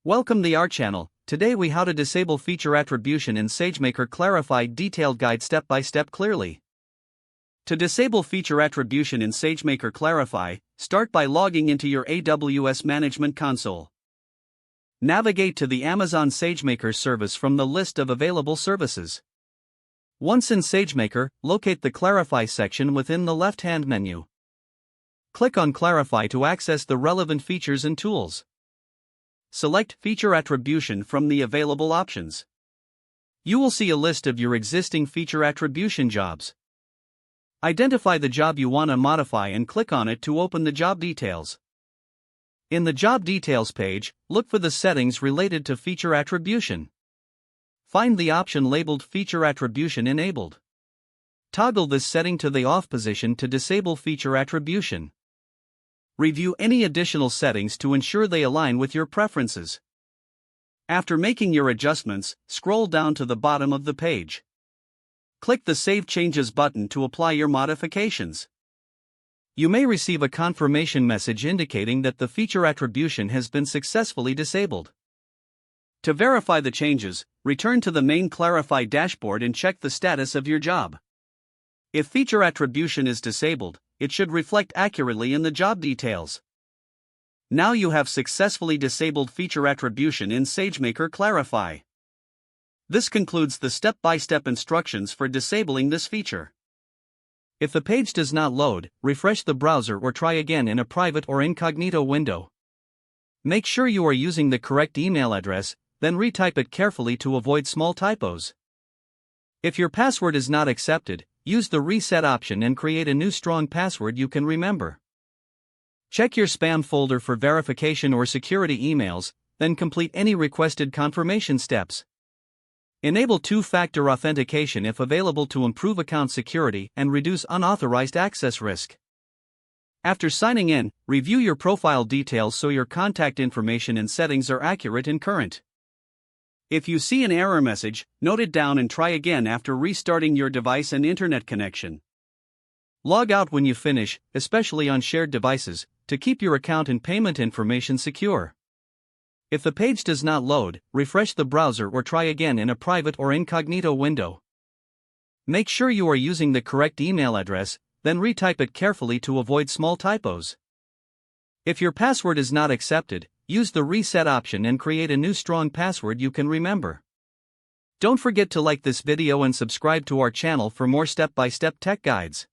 Welcome to our channel. Today we how to disable feature attribution in SageMaker Clarify detailed guide step by step clearly. To disable feature attribution in SageMaker Clarify, start by logging into your AWS Management Console. Navigate to the Amazon SageMaker service from the list of available services. Once in SageMaker, locate the Clarify section within the left-hand menu. Click on Clarify to access the relevant features and tools. Select Feature Attribution from the available options. You will see a list of your existing feature attribution jobs. Identify the job you want to modify and click on it to open the job details. In the Job Details page, look for the settings related to feature attribution. Find the option labeled Feature Attribution Enabled. Toggle this setting to the off position to disable feature attribution. Review any additional settings to ensure they align with your preferences. After making your adjustments, scroll down to the bottom of the page. Click the Save Changes button to apply your modifications. You may receive a confirmation message indicating that the feature attribution has been successfully disabled. To verify the changes, return to the main Clarify dashboard and check the status of your job. If feature attribution is disabled, it should reflect accurately in the job details. Now you have successfully disabled feature attribution in SageMaker Clarify. This concludes the step-by-step instructions for disabling this feature. If the page does not load, refresh the browser or try again in a private or incognito window. Make sure you are using the correct email address, then retype it carefully to avoid small typos. If your password is not accepted, use the reset option and create a new strong password you can remember. Check your spam folder for verification or security emails, then complete any requested confirmation steps. Enable two-factor authentication if available to improve account security and reduce unauthorized access risk. After signing in, review your profile details so your contact information and settings are accurate and current. If you see an error message, note it down and try again after restarting your device and internet connection. Log out when you finish, especially on shared devices, to keep your account and payment information secure. If the page does not load, refresh the browser or try again in a private or incognito window. Make sure you are using the correct email address, then retype it carefully to avoid small typos. If your password is not accepted, use the reset option and create a new strong password you can remember. Don't forget to like this video and subscribe to our channel for more step-by-step tech guides.